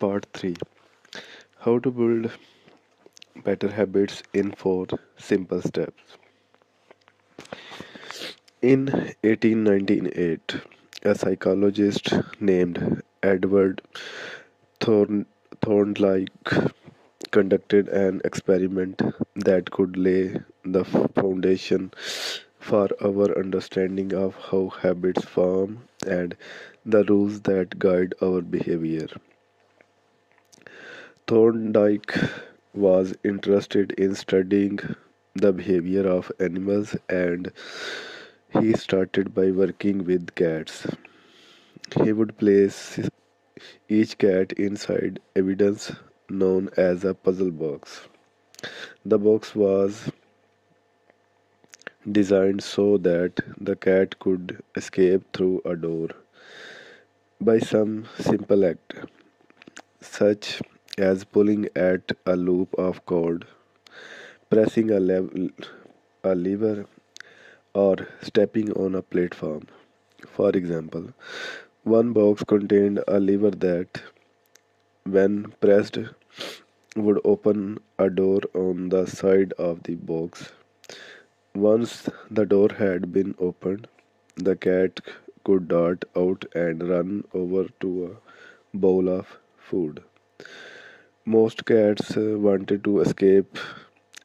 Part 3: How to build better habits in 4 simple steps. In 1898, a psychologist named Edward Thorn- Thorndike conducted an experiment that could lay the foundation for our understanding of how habits form and the rules that guide our behavior. Thorndike was interested in studying the behavior of animals and he started by working with cats. He would place each cat inside evidence known as a puzzle box. The box was designed so that the cat could escape through a door by some simple act, such as pulling at a loop of cord, pressing a lever, or stepping on a platform. For example, one box contained a lever that, when pressed, would open a door on the side of the box. Once the door had been opened, the cat could dart out and run over to a bowl of food. Most cats wanted to escape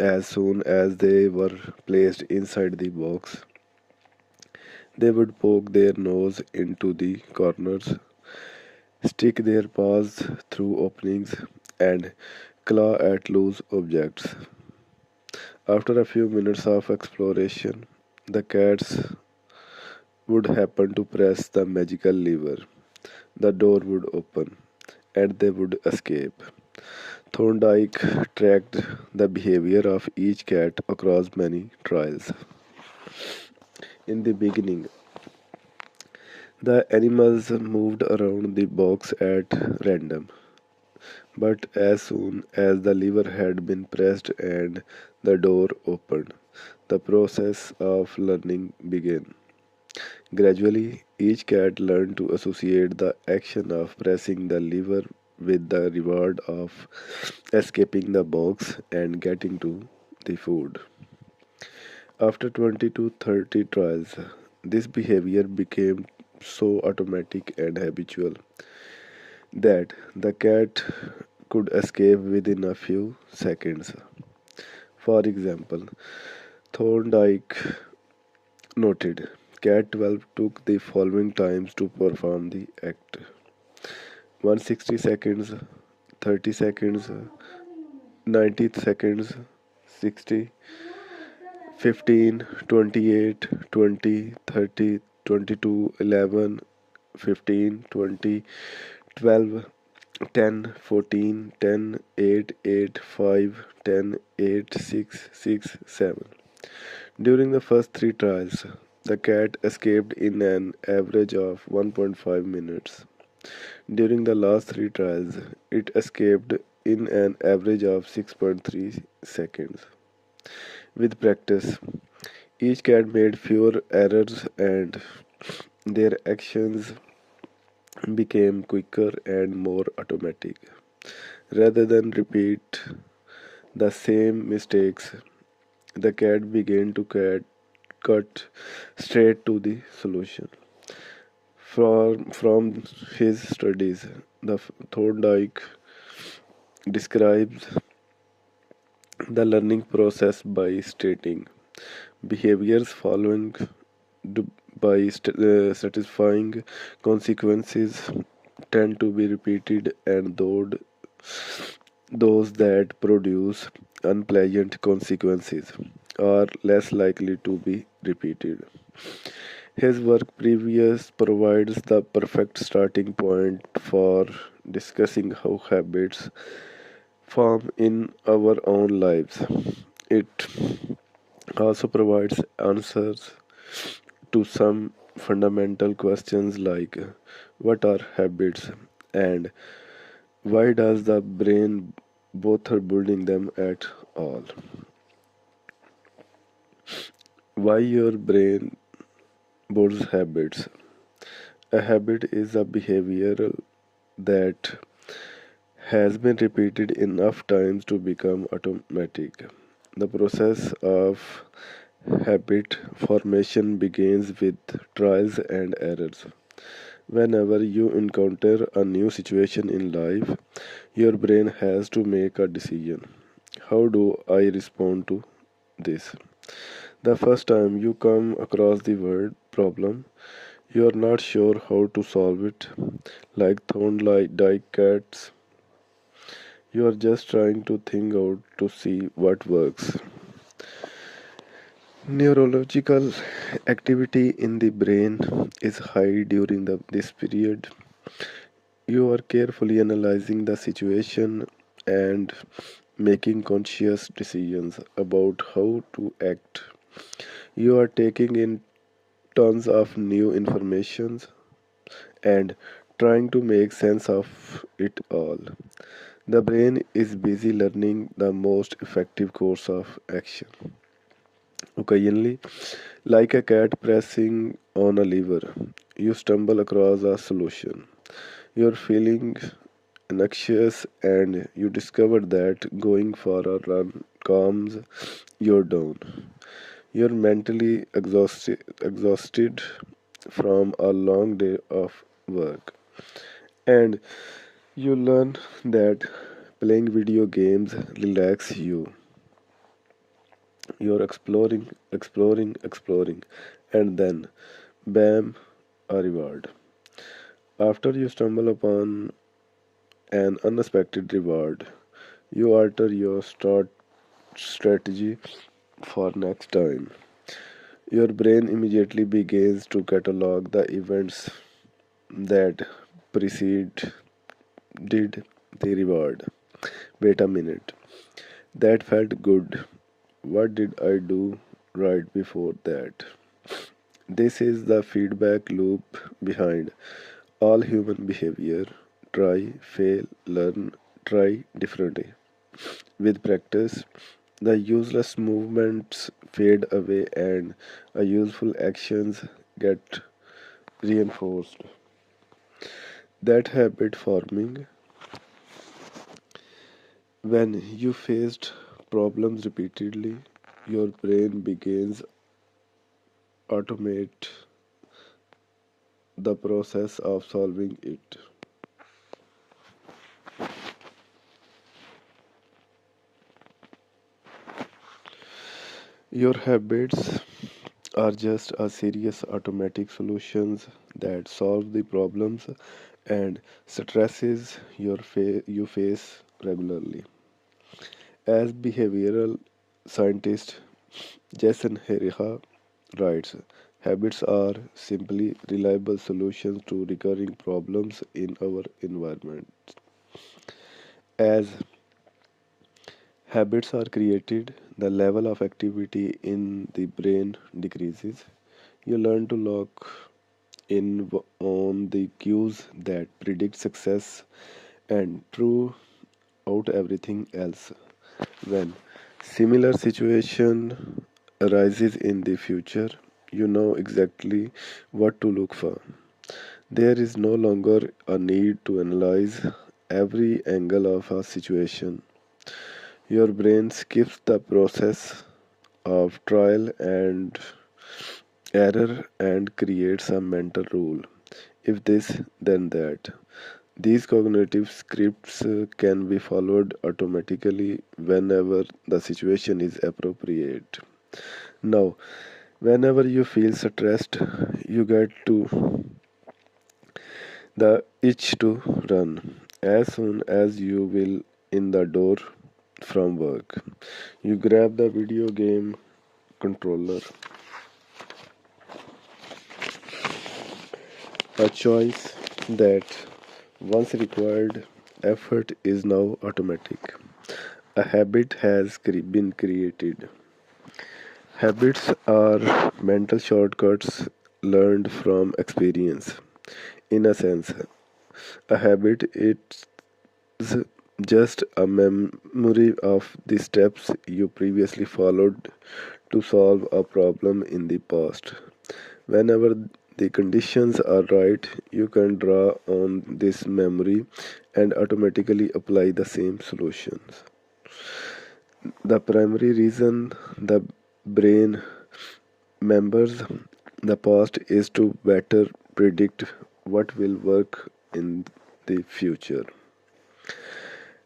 as soon as they were placed inside the box. They would poke their nose into the corners, stick their paws through openings, and claw at loose objects. After a few minutes of exploration, the cats would happen to press the magical lever. The door would open, and they would escape. Thorndike tracked the behavior of each cat across many trials. In the beginning, the animals moved around the box at random, but as soon as the lever had been pressed and the door opened, the process of learning began. Gradually, each cat learned to associate the action of pressing the lever with the reward of escaping the box and getting to the food. After 20 to 30 trials, this behavior became so automatic and habitual that the cat could escape within a few seconds. For example, Thorndike noted cat 12 took the following times to perform the act: 160 seconds, 30 seconds, 90 seconds, 60, 15, 28, 20, 30, 22, 11, 15, 20, 12, 10, 14, 10, 8, 8, 5, 10, 8, 6, 6, 7. During the first three trials, the cat escaped in an average of 1.5 minutes. During the last three trials, it escaped in an average of 6.3 seconds. With practice, each cat made fewer errors and their actions became quicker and more automatic. Rather than repeat the same mistakes, the cat began to cut straight to the solution. From his studies, the Thorndike describes the learning process by stating behaviors following by satisfying consequences tend to be repeated, and those that produce unpleasant consequences are less likely to be repeated. His work previous provides the perfect starting point for discussing how habits form in our own lives. It also provides answers to some fundamental questions like what are habits and why does the brain bother building them at all? Why your brain builds habits? A habit is a behavioral that has been repeated enough times to become automatic. The process of habit formation begins with trials and errors. Whenever you encounter a new situation in life, your brain has to make a decision. How do I respond to this? The first time you come across the word problem, you are not sure how to solve it. Like Thorndike cats, you are just trying to think out to see what works. Neurological activity in the brain is high during this period. You are carefully analyzing the situation and making conscious decisions about how to act. You are taking in tons of new information and trying to make sense of it all. The brain is busy learning the most effective course of action. Occasionally, like a cat pressing on a lever, you stumble across a solution. You're feeling anxious and you discover that going for a run calms you down. You're mentally exhausted from a long day of work, and you learn that playing video games relax you. You're exploring, and then, bam, a reward. After you stumble upon an unexpected reward, you alter your strategy for next time. Your brain immediately begins to catalog the events that preceded the reward. Wait a minute. That felt good. What did I do right before that? This is the feedback loop behind all human behavior. Try, fail, learn, try differently. With practice, the useless movements fade away and a useful actions get reinforced. That habit forming, when you faced problems repeatedly, your brain begins automate the process of solving it. Your habits are just a series automatic solutions that solve the problems and stresses you face regularly. As behavioral scientist Jason Heriha writes, habits are simply reliable solutions to recurring problems in our environment. As habits are created, the level of activity in the brain decreases. You learn to lock on the cues that predict success and throw out everything else. When similar situation arises in the future, you know exactly what to look for. There is no longer a need to analyze every angle of a situation. Your brain skips the process of trial and error and creates a mental rule. If this, then that. These cognitive scripts can be followed automatically whenever the situation is appropriate. Now, whenever you feel stressed, you get to the itch to run. As soon as you will in the door from work, you grab the video game controller, a choice that once required effort is now automatic. A habit has been created. Habits are mental shortcuts learned from experience. In a sense, a habit is just a memory of the steps you previously followed to solve a problem in the past. Whenever the conditions are right, you can draw on this memory and automatically apply the same solutions. The primary reason the brain remembers the past is to better predict what will work in the future.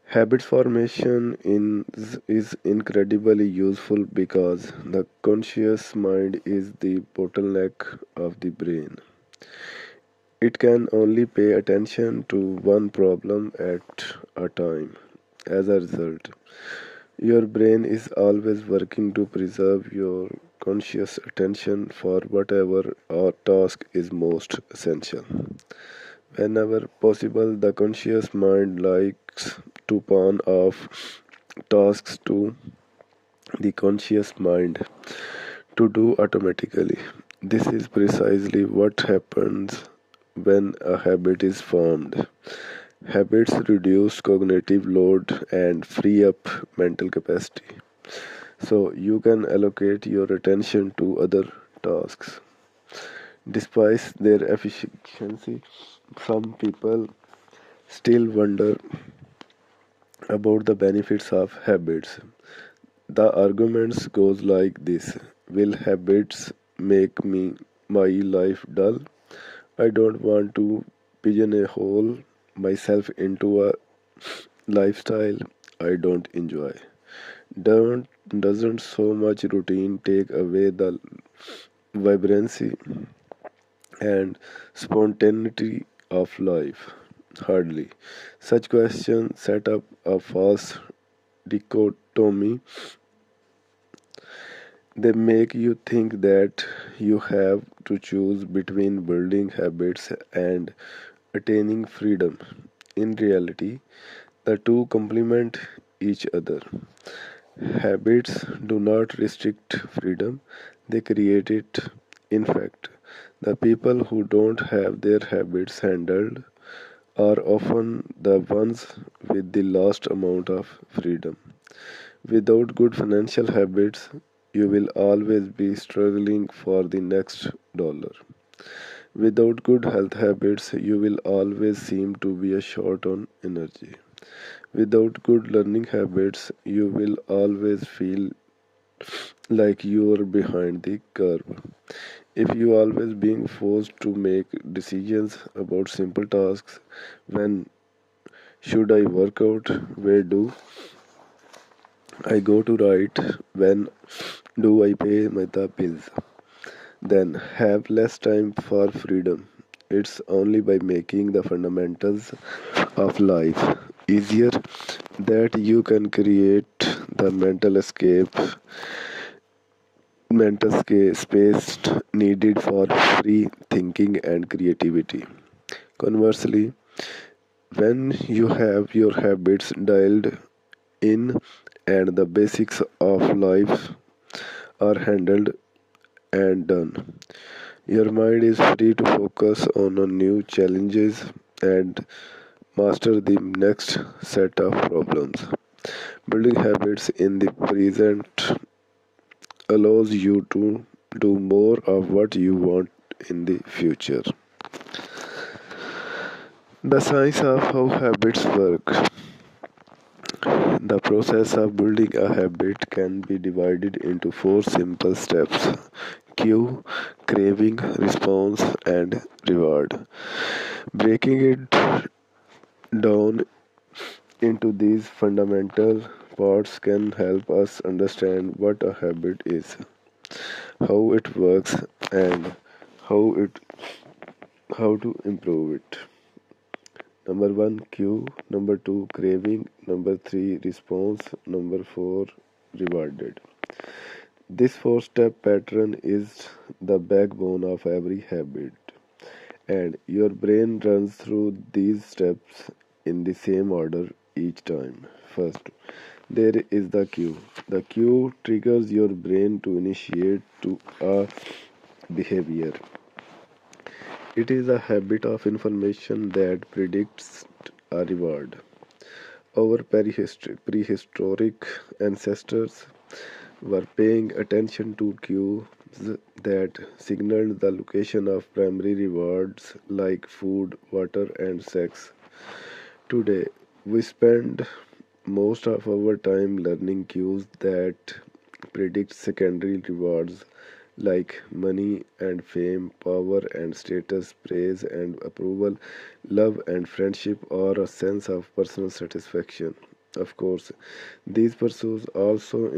Habit formation is incredibly useful because the conscious mind is the bottleneck of the brain. It can only pay attention to one problem at a time. As a result, your brain is always working to preserve your conscious attention for whatever or task is most essential. Whenever possible, the conscious mind likes to pawn off tasks to the conscious mind to do automatically. This is precisely what happens when a habit is formed. Habits reduce cognitive load and free up mental capacity, so you can allocate your attention to other tasks. Despite their efficiency, some people still wonder about the benefits of habits. The arguments goes like this: will habits make my life dull? I don't want to pigeonhole myself into a lifestyle I don't enjoy. Don't doesn't so much routine take away the vibrancy and spontaneity of life? Hardly. Such questions set up a false dichotomy. They make you think that you have to choose between building habits and attaining freedom. In reality, the two complement each other. Habits do not restrict freedom, they create it. In fact, the people who don't have their habits handled are often the ones with the last amount of freedom. Without good financial habits, you will always be struggling for the next dollar. Without good health habits, you will always seem to be a short on energy. Without good learning habits, you will always feel like you are behind the curve. If you always being forced to make decisions about simple tasks, when should I work out? Where do I go to write? When do I pay my the bills? Then have less time for freedom. It's only by making the fundamentals of life easier that you can create the space needed for free thinking and creativity. Conversely, when you have your habits dialed in and the basics of life are handled and done, your mind is free to focus on a new challenges and master the next set of problems. Building habits in the present allows you to do more of what you want in the future. The science of how habits work. The process of building a habit can be divided into four simple steps: cue, craving, response, and reward. Breaking it down into these fundamental parts can help us understand what a habit is, how it works, and how it how to improve it. Number one, cue. Number two, craving. Number three, response. Number four, rewarded. This four-step pattern is the backbone of every habit, and your brain runs through these steps in the same order each time. First, there is the cue. The cue triggers your brain to initiate to a behavior. It is a habit of information that predicts a reward. Our prehistoric ancestors were paying attention to cue. that signaled the location of primary rewards like food, water, and sex. Today, we spend most of our time learning cues that predict secondary rewards like money and fame, power and status, praise and approval, love and friendship, or a sense of personal satisfaction. Of course, these pursuits also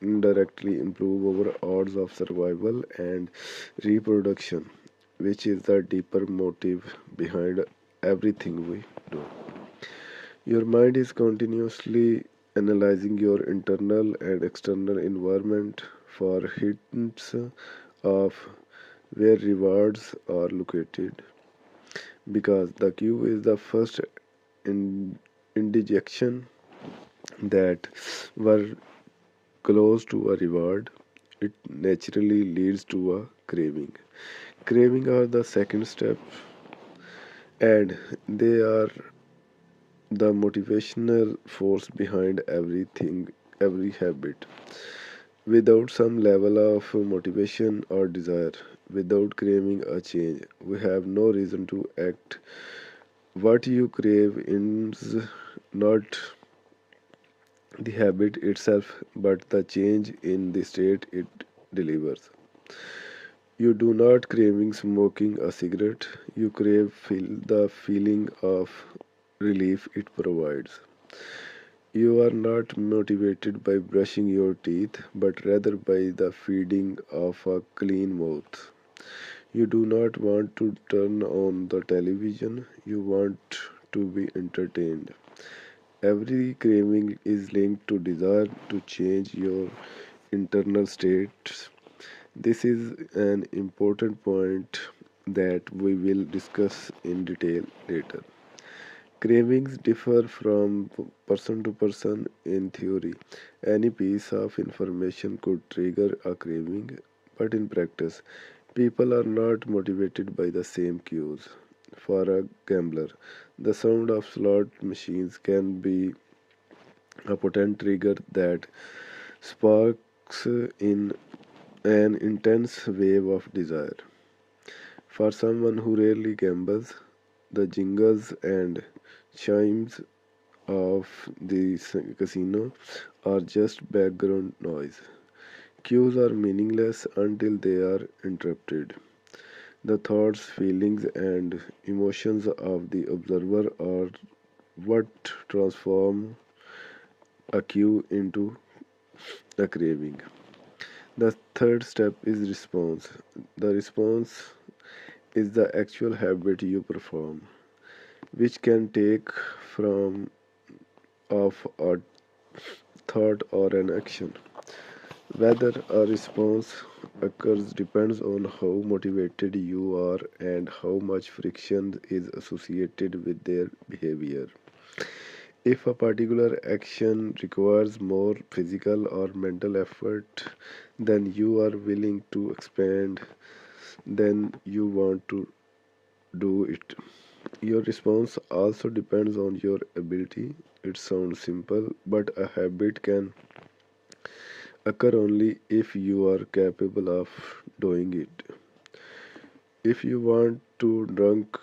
indirectly improve our odds of survival and reproduction, which is the deeper motive behind everything we do. Your mind is continuously analyzing your internal and external environment for hints of where rewards are located because the cue is the first in- indigestion that were close to a reward, it naturally leads to a craving. Craving are the second step, and they are the motivational force behind everything, every habit. Without some level of motivation or desire, without craving a change, we have no reason to act. What you crave is not the habit itself, but the change in the state it delivers. You do not craving smoking a cigarette, you crave the feeling of relief it provides. You are not motivated by brushing your teeth, but rather by the feeding of a clean mouth. You do not want to turn on the television, you want to be entertained. Every craving is linked to desire to change your internal state. This is an important point that we will discuss in detail later. Cravings differ from person to person in theory. Any piece of information could trigger a craving, but in practice, people are not motivated by the same cues. For a gambler, the sound of slot machines can be a potent trigger that sparks in an intense wave of desire. For someone who rarely gambles, the jingles and chimes of the casino are just background noise. Cues are meaningless until they are interrupted. The thoughts, feelings, and emotions of the observer are what transform a cue into a craving. The third step is response. The response is the actual habit you perform, which can take from of a thought or an action. Whether a response occurs depends on how motivated you are and how much friction is associated with their behavior. If a particular action requires more physical or mental effort than you are willing to expend, then you want to do it. Your response also depends on your ability. It sounds simple, but a habit can occur only if you are capable of doing it. If you want to dunk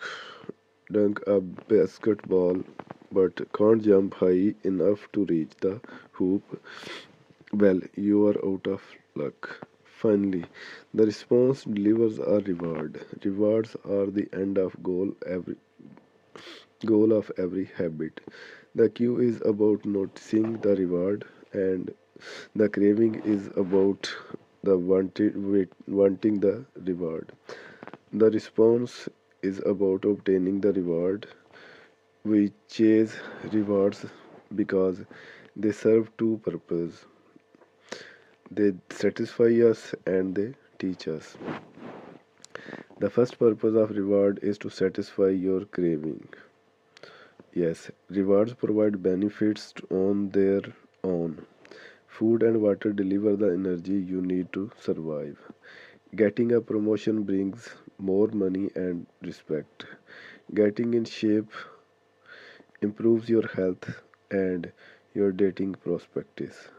a basketball but can't jump high enough to reach the hoop, well, you are out of luck. Finally, the response delivers a reward. Rewards are the end of goal of every habit. The cue is about noticing the reward, and the craving is about the wanting the reward. The response is about obtaining the reward. We chase rewards because they serve two purposes. They satisfy us and they teach us. The first purpose of reward is to satisfy your craving. Yes, rewards provide benefits on their own. Food and water deliver the energy you need to survive. Getting a promotion brings more money and respect. Getting in shape improves your health and your dating prospects.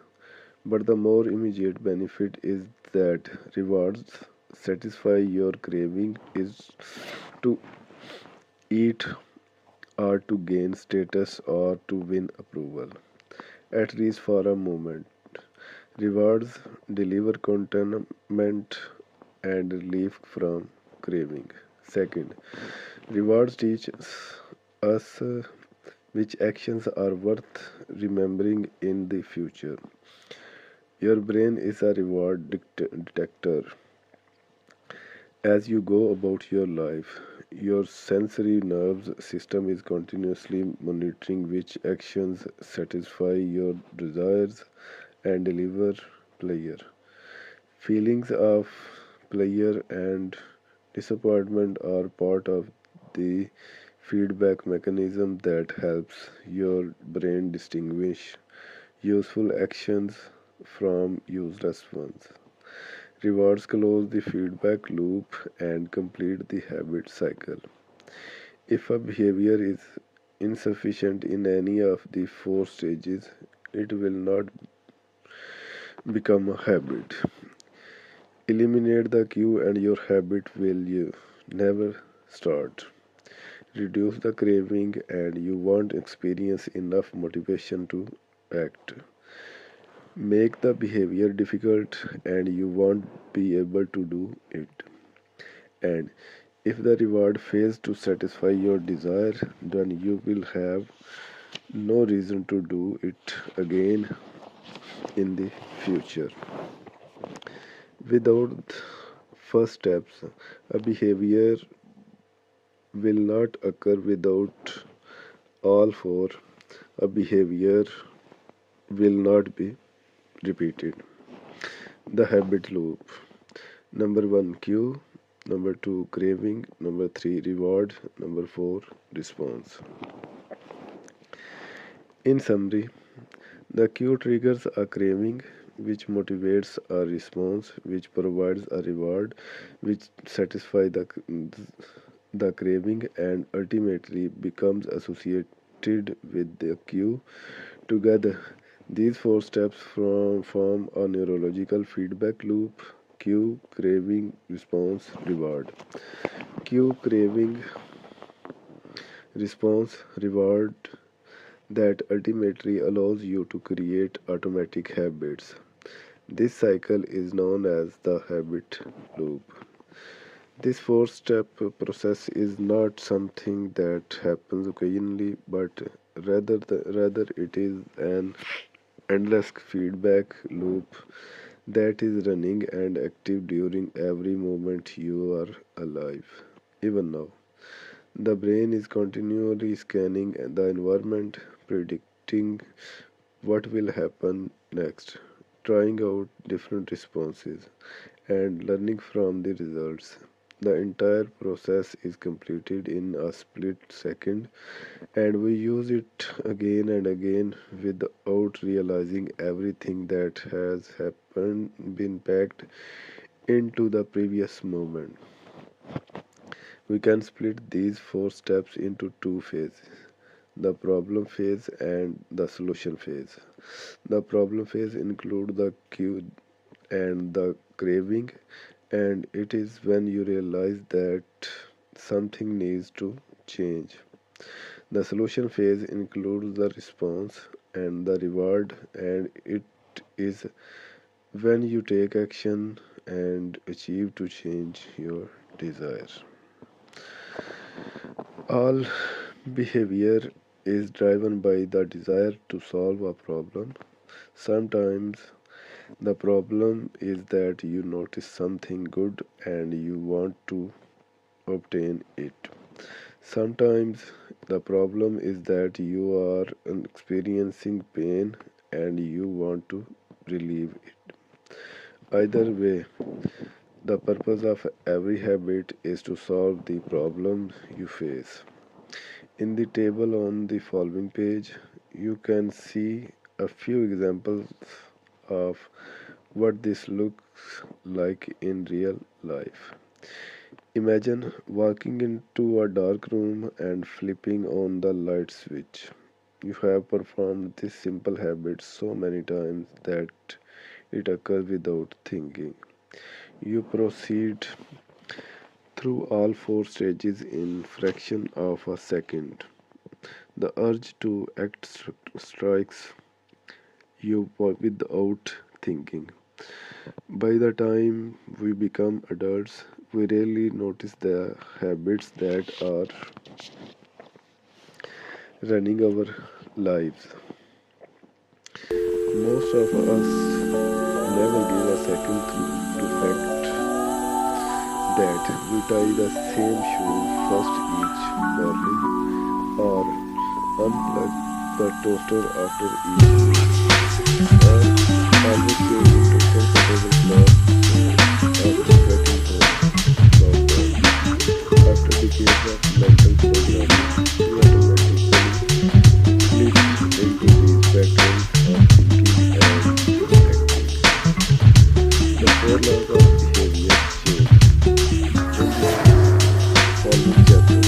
But the more immediate benefit is that rewards satisfy your craving is to eat or to gain status or to win approval, at least for a moment. Rewards deliver contentment and relief from craving. Second, rewards teach us which actions are worth remembering in the future. Your brain is a reward detector. As you go about your life, your sensory nerves system is continuously monitoring which actions satisfy your desires and deliver pleasure. Feelings of pleasure and disappointment are part of the feedback mechanism that helps your brain distinguish useful actions from useless ones. Rewards close the feedback loop and complete the habit cycle. If a behavior is insufficient in any of the four stages, it will not become a habit. Eliminate the cue and your habit will you never start. Reduce the craving and you won't experience enough motivation to act. Make the behavior difficult and you won't be able to do it. And if the reward fails to satisfy your desire, then you will have no reason to do it again in the future. Without first steps, a behavior will not occur. Without all four, a behavior will not be repeated. The habit loop. Number one, cue. Number two, craving. Number three, reward. Number four, response. In summary, the cue triggers a craving, which motivates a response, which provides a reward, which satisfies the craving, and ultimately becomes associated with the cue. Together, these four steps form a neurological feedback loop: cue, craving, response, reward. Cue, craving, response, reward, that ultimately allows you to create automatic habits. This cycle is known as the habit loop. This four step process is not something that happens occasionally, but rather it is an endless feedback loop that is running and active during every moment you are alive. Even now, the brain is continually scanning the environment, predicting what will happen next, trying out different responses, and learning from the results. The entire process is completed in a split second, and we use it again and again without realizing everything that has happened been packed into the previous moment. We can split these four steps into two phases: the problem phase and the solution phase. The problem phase include the cue and the craving, and it is when you realize that something needs to change. The solution phase includes the response and the reward, and it is when you take action and achieve to change your desire. All behavior is driven by the desire to solve a problem. Sometimes the problem is that you notice something good and you want to obtain it. Sometimes the problem is that you are experiencing pain and you want to relieve it. Either way, the purpose of every habit is to solve the problem you face. In the table on the following page, you can see a few examples of what this looks like in real life. Imagine walking into a dark room and flipping on the light switch. You have performed this simple habit so many times that it occurs without thinking. You proceed through all four stages in fraction of a second. The urge to act strikes you without thinking. By the time we become adults, we rarely notice the habits that are running our lives. Most of us never give a second to fact that we tie the same shoe first each morning or unplug the toaster after each meal or always change into comfortable clothes after getting home from work. After decades of mental programming, we automatically slip into these patterns of thinking and acting. The four laws of behavior change. In this following chapter,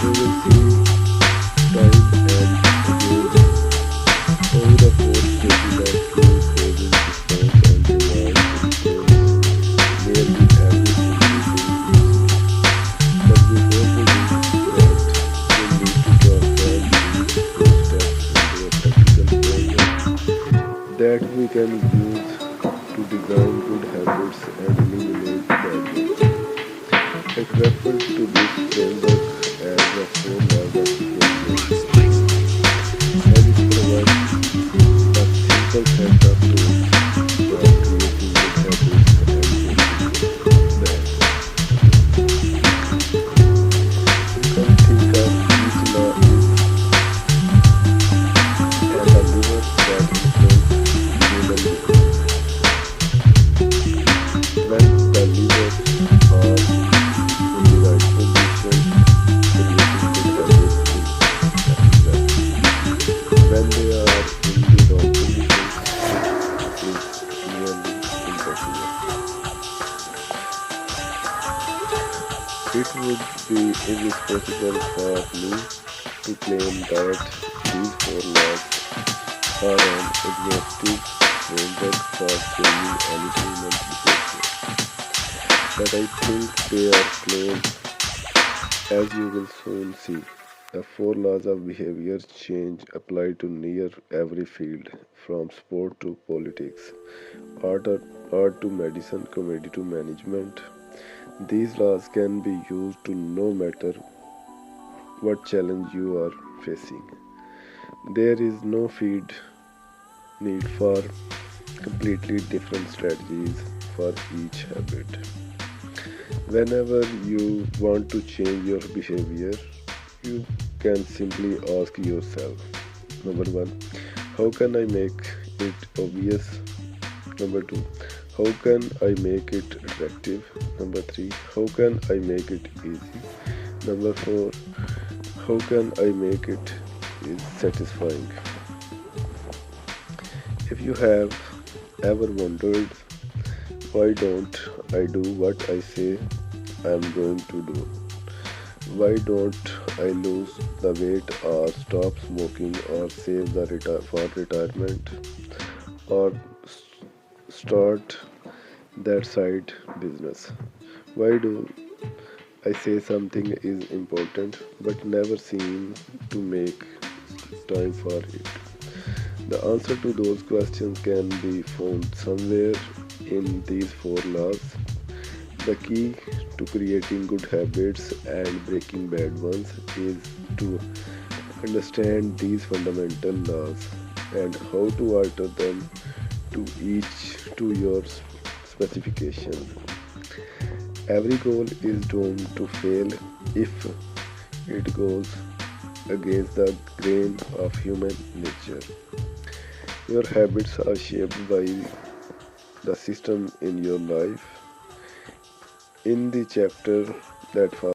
we will see time and again how the four stages of slow craving response and reward influence nearly everything we do each day. But before we do that, we need to transform these four steps into a practical framework that we can use to design good habits and eliminate bad ones. It refers to this framework as the four laws of behavior, and it provides a simple set of rules for creating good habits and breaking bad ones. You can think of each law as a lever that influences human behavior. When the levers are in the right position, creating good habits is effortless. When they are in the wrong positions, it is nearly impossible. It would be irresponsible for me to claim that these four laws are an exhaustive framework for changing any human behavior, but I think they are close, as you will soon see. The four laws of behavior change apply to near every field, from sport to politics, art, art to medicine, comedy to management. These laws can be used to no matter what challenge you are facing. There is no feed need for completely different strategies for each habit. Whenever you want to change your behavior, you can simply ask yourself, number one, how can I make it obvious? Number two, how can I make it attractive? Number three, how can I make it easy? Number four, how can I make it is satisfying? If you have ever wondered why don't I do what I say I'm going to do? Why don't I lose the weight or stop smoking or save the for retirement or start that side business? Why do I say something is important but never seem to make time for it? The answer to those questions can be found somewhere in these four laws. The key to creating good habits and breaking bad ones is to understand these fundamental laws and how to alter them to your specification. Every goal is doomed to fail if it goes against the grain of human nature. Your habits are shaped by the system in your life. In the chapter that follows,